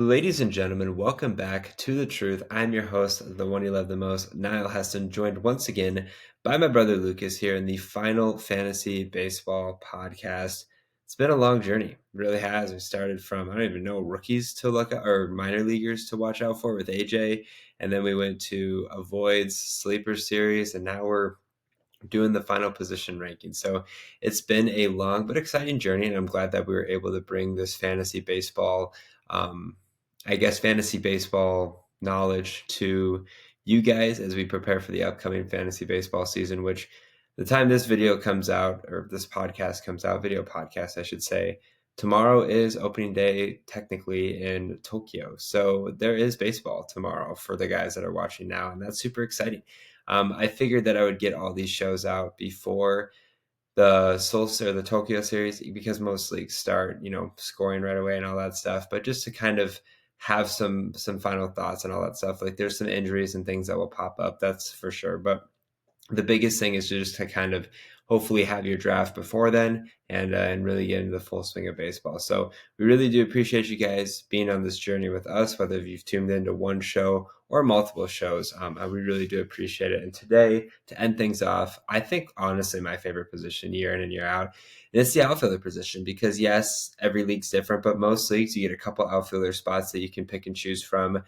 Ladies and gentlemen, welcome back to The Truth. I'm your host, the one you love the most, Niall Heston, joined once again by my brother Lucas here in the final fantasy baseball podcast. It's been a long journey. It really has. We started from, I don't even know, rookies to look at, or minor leaguers to watch out for with AJ. And then we went to Avoid's Sleeper Series, and now we're doing the final position ranking. So it's been a long but exciting journey, and I'm glad that we were able to bring this fantasy baseball, fantasy baseball knowledge to you guys as we prepare for the upcoming fantasy baseball season, which the time this video comes out, or this podcast comes out, video podcast, I should say, tomorrow is opening day technically in Tokyo. So there is baseball tomorrow for the guys that are watching now, and that's super exciting. I figured that I would get all these shows out before the Seoul or the Tokyo series because most leagues start, scoring right away and all that stuff. But just to kind of have some final thoughts and all that stuff. Like there's some injuries and things that will pop up, that's for sure. But the biggest thing is just to kind of hopefully have your draft before then and really get into the full swing of baseball. So we really do appreciate you guys being on this journey with us, whether you've tuned into one show or multiple shows. We really do appreciate it. And today, to end things off, I think honestly my favorite position year in and year out, and it's the outfielder position because yes, every league's different, but most leagues you get a couple outfielder spots that you can pick and choose from.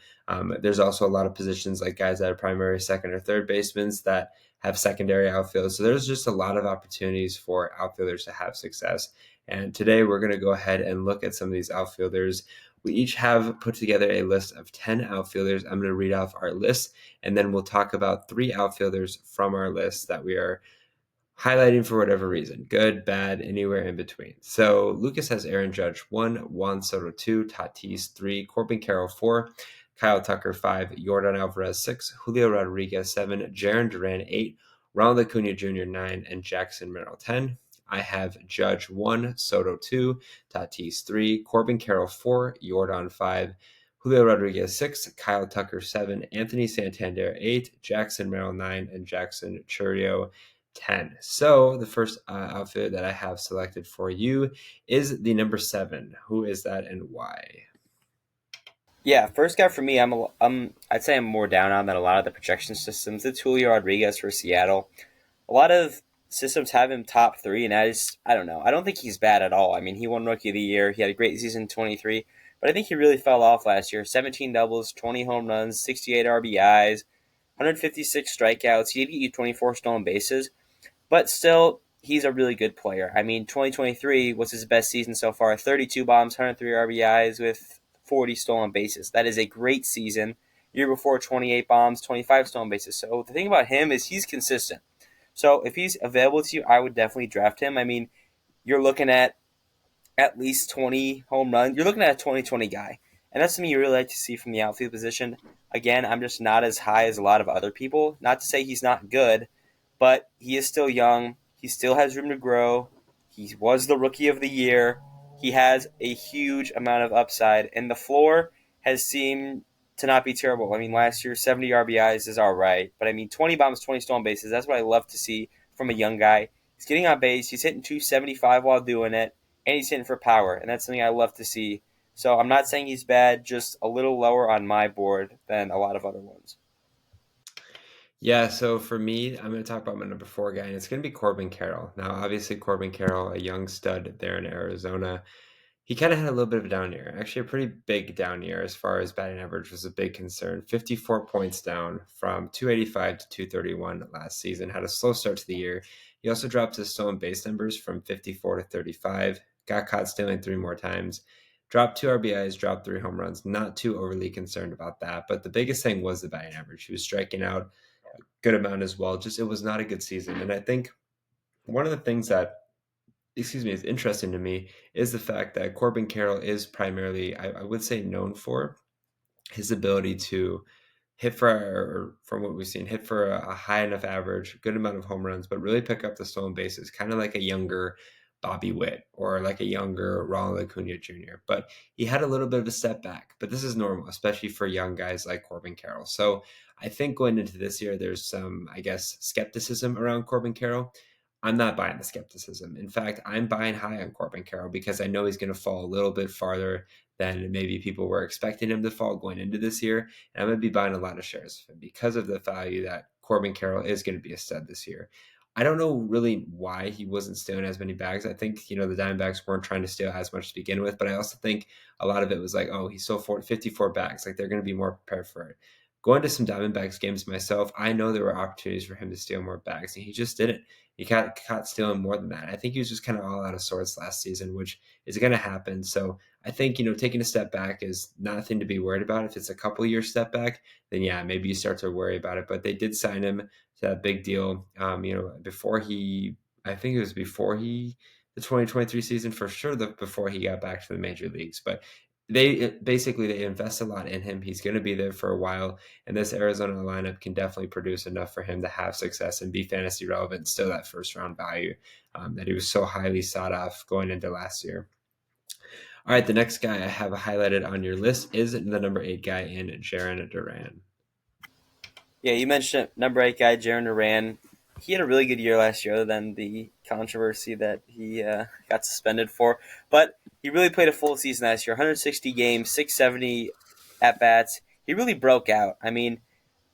There's also a lot of positions like guys that are primary, second, or third basemen that have secondary outfield. So there's just a lot of opportunities for outfielders to have success. And today we're going to go ahead and look at some of these outfielders. We each have put together a list of 10 outfielders. I'm going to read off our list, and then we'll talk about 3 outfielders from our list that we are highlighting for whatever reason, good, bad, anywhere in between. So Lucas has Aaron Judge 1, Juan Soto 2, Tatis 3, Corbin Carroll 4, Kyle Tucker 5, Yordon Alvarez 6, Julio Rodriguez 7, Jarren Duran 8, Ronald Acuna Jr. 9, and Jackson Merrill 10. I have Judge 1, Soto 2, Tatis 3, Corbin Carroll 4, Yordon 5, Julio Rodriguez 6, Kyle Tucker 7, Anthony Santander 8, Jackson Merrill 9, and Jackson Churrio 10. So the first outfit that I have selected for you is the number 7. Who is that and why? Yeah, first guy for me, I'd say I'm more down on than a lot of the projection systems. It's Julio Rodriguez for Seattle. A lot of systems have him top 3, and I don't know. I don't think he's bad at all. I mean, he won Rookie of the Year. He had a great season in 23, but I think he really fell off last year. 17 doubles, 20 home runs, 68 RBIs, 156 strikeouts. He did get you 24 stolen bases, but still, he's a really good player. I mean, 2023 was his best season so far. 32 bombs, 103 RBIs with 40 stolen bases. That is a great season. Year before, 28 bombs, 25 stolen bases. So the thing about him is he's consistent. So if he's available to you, I would definitely draft him. I mean, you're looking at least 20 home runs. You're looking at a 2020 guy. And that's something you really like to see from the outfield position. Again, I'm just not as high as a lot of other people. Not to say he's not good, but he is still young. He still has room to grow. He was the Rookie of the Year. He has a huge amount of upside, and the floor has seemed to not be terrible. I mean, last year, 70 RBIs is all right, but I mean, 20 bombs, 20 stolen bases, that's what I love to see from a young guy. He's getting on base, he's hitting 275 while doing it, and he's hitting for power, and that's something I love to see. So I'm not saying he's bad, just a little lower on my board than a lot of other ones. Yeah, so for me, I'm going to talk about my number 4 guy, and it's going to be Corbin Carroll. Now, obviously, Corbin Carroll, a young stud there in Arizona, he kind of had a little bit of a down year. Actually, a pretty big down year as far as batting average was a big concern. 54 points down from 285 to 231 last season. Had a slow start to the year. He also dropped his stolen base numbers from 54 to 35. Got caught stealing 3 more times. Dropped 2 RBIs, dropped 3 home runs. Not too overly concerned about that. But the biggest thing was the batting average. He was striking out a good amount as well. Just it was not a good season. And I think one of the things that is interesting to me is the fact that Corbin Carroll is primarily, I would say, known for his ability to hit for, or from what we've seen, hit for a high enough average, good amount of home runs, but really pick up the stolen bases, kind of like a younger Bobby Witt or like a younger Ronald Acuna Jr. But he had a little bit of a step back, but this is normal, especially for young guys like Corbin Carroll. So I think going into this year, there's some, I guess, skepticism around Corbin Carroll. I'm not buying the skepticism. In fact, I'm buying high on Corbin Carroll because I know he's going to fall a little bit farther than maybe people were expecting him to fall going into this year. And I'm going to be buying a lot of shares of him because of the value that Corbin Carroll is going to be a stud this year. I don't know really why he wasn't stealing as many bags. I think, the Diamondbacks weren't trying to steal as much to begin with, but I also think a lot of it was like, oh, he stole 54 bags. Like they're going to be more prepared for it. Going to some Diamondbacks games myself, I know there were opportunities for him to steal more bags, and he just didn't. He got caught stealing more than that. I think he was just kind of all out of sorts last season, which is going to happen. So I think, taking a step back is nothing to be worried about. If it's a couple year step back, then yeah, maybe you start to worry about it. But they did sign him to that big deal. Before I think it was before the 2023 season for sure, before he got back to the major leagues. But they invest a lot in him. He's going to be there for a while, and this Arizona lineup can definitely produce enough for him to have success and be fantasy relevant. Still, that first round value that he was so highly sought off going into last year. All right, the next guy I have highlighted on your list is the number 8 guy in Jarren Duran. Yeah, you mentioned number 8 guy, Jarren Duran. He had a really good year last year, other than the controversy that he got suspended for. But he really played a full season last year, 160 games, 670 at-bats. He really broke out. I mean,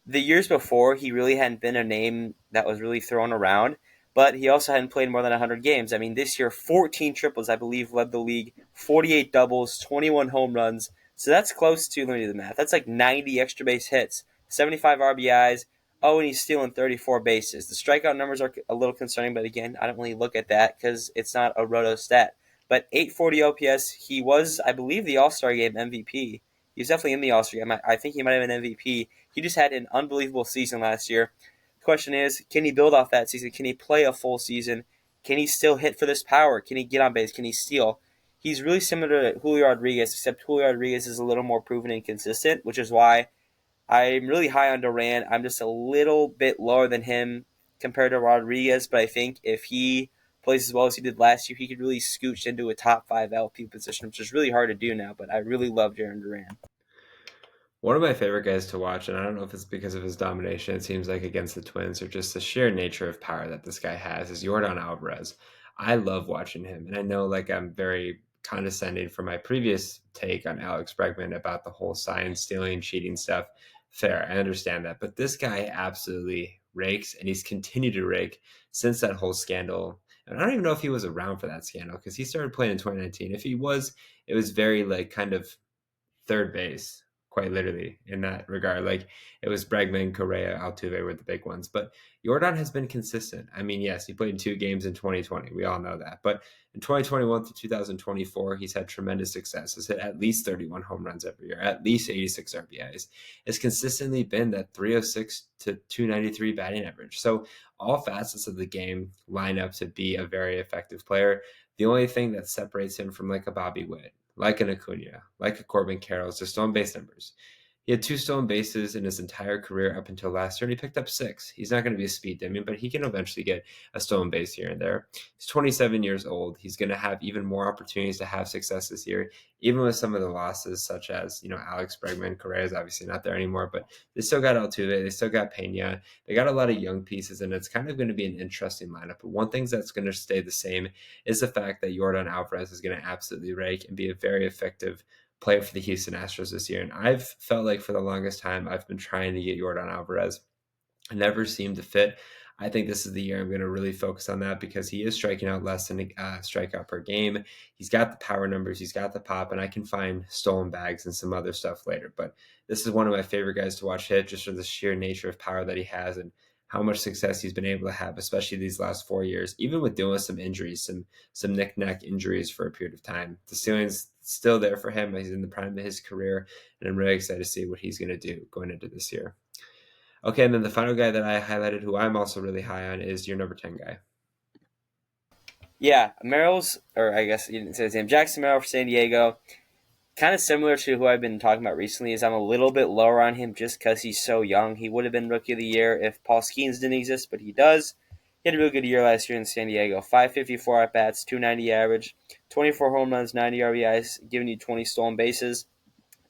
the years before, he really hadn't been a name that was really thrown around, but he also hadn't played more than 100 games. I mean, this year, 14 triples, I believe, led the league, 48 doubles, 21 home runs. So that's close to, let me do the math, that's like 90 extra base hits, 75 RBIs. Oh, and he's stealing 34 bases. The strikeout numbers are a little concerning, but again, I don't really look at that because it's not a roto stat. But 840 OPS, he was, I believe, the All-Star Game MVP. He was definitely in the All-Star Game. I think he might have been MVP. He just had an unbelievable season last year. The question is, can he build off that season? Can he play a full season? Can he still hit for this power? Can he get on base? Can he steal? He's really similar to Julio Rodriguez, except Julio Rodriguez is a little more proven and consistent, which is why I'm really high on Duran. I'm just a little bit lower than him compared to Rodriguez, but I think if he plays as well as he did last year, he could really scooch into a top 5 LP position, which is really hard to do now, but I really love Jarren Duran. One of my favorite guys to watch, and I don't know if it's because of his domination, it seems like against the Twins, or just the sheer nature of power that this guy has, is Yordon Alvarez. I love watching him, and I know like I'm very condescending for my previous take on Alex Bregman about the whole science stealing, cheating stuff. Fair, I understand that, but this guy absolutely rakes, and he's continued to rake since that whole scandal. And I don't even know if he was around for that scandal because he started playing in 2019. If he was, it was very like kind of third base, quite literally in that regard. Like it was Bregman, Correa, Altuve were the big ones, but Yordon has been consistent. I mean, yes, he played in 2 games in 2020. We all know that, but in 2021 to 2024, he's had tremendous success. He's hit at least 31 home runs every year, at least 86 RBIs. It's consistently been that 306 to 293 batting average. So all facets of the game line up to be a very effective player. The only thing that separates him from like a Bobby Witt, like an Acuna, like a Corbin Carroll, is the stolen base numbers. He had 2 stolen bases in his entire career up until last year, and he picked up 6. He's not going to be a speed demon, but he can eventually get a stolen base here and there. He's 27 years old. He's going to have even more opportunities to have success this year, even with some of the losses, such as, Alex Bregman. Correa is obviously not there anymore, but they still got Altuve. They still got Pena. They got a lot of young pieces, and it's kind of going to be an interesting lineup. But one thing that's going to stay the same is the fact that Yordon Alvarez is going to absolutely rake and be a very effective player for the Houston Astros this year. And I've felt like for the longest time, I've been trying to get Yordon Alvarez. I never seemed to fit. I think this is the year I'm going to really focus on that because he is striking out less than a strikeout per game. He's got the power numbers, he's got the pop, and I can find stolen bags and some other stuff later. But this is one of my favorite guys to watch hit just for the sheer nature of power that he has and how much success he's been able to have, especially these last 4 years, even with dealing with some injuries, some knick-knack injuries for a period of time. The ceiling's still there for him. He's in the prime of his career, and I'm really excited to see what he's going to do going into this year. Okay, and then the final guy that I highlighted, who I'm also really high on, is your number 10 guy. Yeah, Merrill's, or I guess you didn't say his name, Jackson Merrill for San Diego. Kind of similar to who I've been talking about recently, is I'm a little bit lower on him just because he's so young. He would have been Rookie of the Year if Paul Skeens didn't exist, but he does. He had a real good year last year in San Diego. 554 at-bats, 290 average, 24 home runs, 90 RBIs, giving you 20 stolen bases,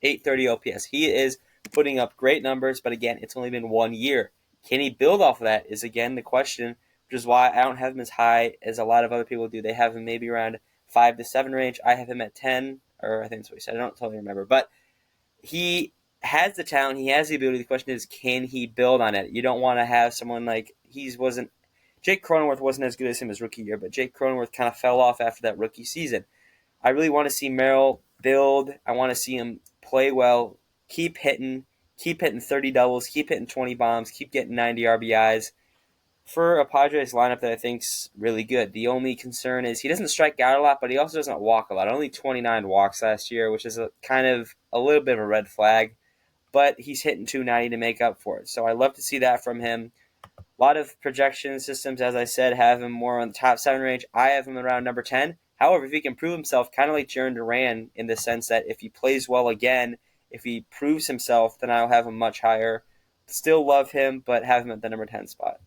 830 OPS. He is putting up great numbers, but again, it's only been 1 year. Can he build off of that is, again, the question which is why I don't have him as high as a lot of other people do. They have him maybe around 5 to 7 range. I have him at 10, or I think that's what he said. I don't totally remember, but he has the talent. He has the ability. The question is, can he build on it? You don't want to have someone like Jake Cronenworth wasn't as good as him his rookie year, but Jake Cronenworth kind of fell off after that rookie season. I really want to see Merrill build. I want to see him play well, keep hitting 30 doubles, keep hitting 20 bombs, keep getting 90 RBIs for a Padres lineup that I think's really good. The only concern is he doesn't strike out a lot, but he also doesn't walk a lot. Only 29 walks last year, which is a little bit of a red flag. But he's hitting 290 to make up for it. So I love to see that from him. A lot of projection systems, as I said, have him more on the top 7 range. I have him around number 10. However, if he can prove himself, kind of like Jarren Duran, in the sense that if he plays well again, if he proves himself, then I'll have him much higher. Still love him, but have him at the number 10 spot.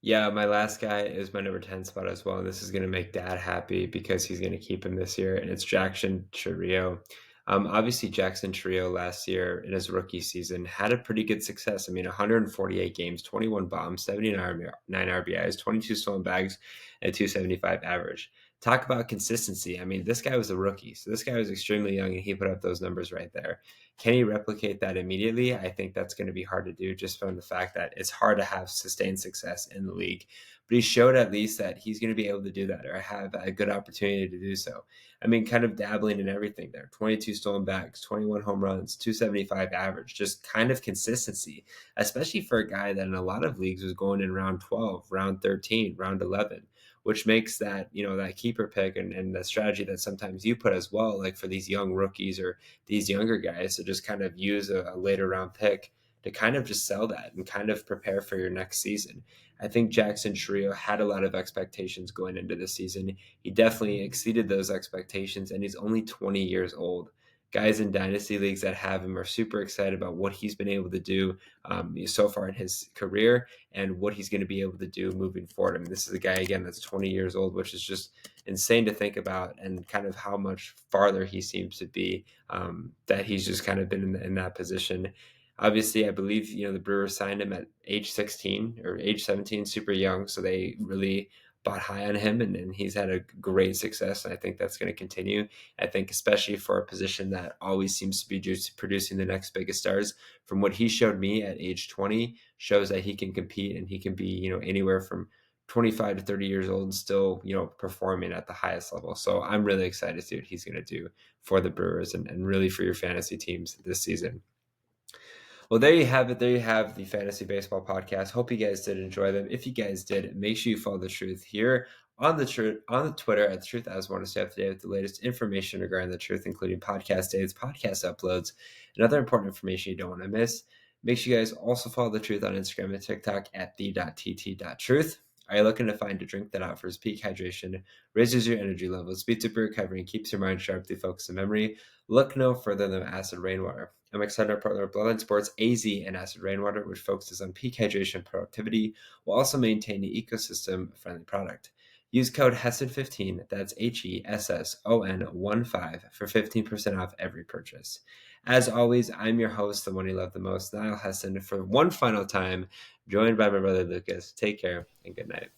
Yeah, my last guy is my number 10 spot as well. And this is going to make dad happy because he's going to keep him this year. And it's Jackson Churrio. Obviously, Jackson Churrio last year in his rookie season had a pretty good success. I mean, 148 games, 21 bombs, 79 RBIs, 22 stolen bags, and a 275 average. Talk about consistency. I mean, this guy was a rookie. So this guy was extremely young, and he put up those numbers right there. Can he replicate that immediately? I think that's going to be hard to do just from the fact that it's hard to have sustained success in the league. But he showed at least that he's going to be able to do that or have a good opportunity to do so. I mean, kind of dabbling in everything there. 22 stolen bags, 21 home runs, 275 average, just kind of consistency, especially for a guy that in a lot of leagues was going in round 12, round 13, round 11, which makes that, that keeper pick and the strategy that sometimes you put as well, like for these young rookies or these younger guys to just kind of use a later round pick to kind of just sell that and kind of prepare for your next season. I think Jackson Churrio had a lot of expectations going into the season. He definitely exceeded those expectations, and he's only 20 years old. Guys in dynasty leagues that have him are super excited about what he's been able to do so far in his career and what he's going to be able to do moving forward. I mean, this is a guy, again, that's 20 years old, which is just insane to think about, and kind of how much farther he seems to be, that he's just kind of been in that position. Obviously, I believe, the Brewers signed him at age 16 or age 17, super young. So they really bought high on him, and he's had a great success. And I think that's going to continue. I think especially for a position that always seems to be just producing the next biggest stars, from what he showed me at age 20, shows that he can compete and he can be, anywhere from 25 to 30 years old and still, performing at the highest level. So I'm really excited to see what he's going to do for the Brewers and really for your fantasy teams this season. Well, there you have it. There you have the Fantasy Baseball Podcast. Hope you guys did enjoy them. If you guys did, make sure you follow the Truth here on the Twitter at the Truth. I just want to stay up to date with the latest information regarding the Truth, including podcast dates, podcast uploads, and other important information you don't want to miss. Make sure you guys also follow the Truth on Instagram and TikTok at the.tt.truth. Are you looking to find a drink that offers peak hydration, raises your energy levels, speeds up your recovery, and keeps your mind sharp through focus and memory? Look no further than Acid Rainwater. I'm excited to partner with Bloodline Sports AZ and Acid Rainwater, which focuses on peak hydration and productivity while also maintaining an ecosystem-friendly product. Use code HESSON15, that's HESSON15 for 15% off every purchase. As always, I'm your host, the one you love the most, Niall Hesson, for one final time, joined by my brother Lucas. Take care and good night.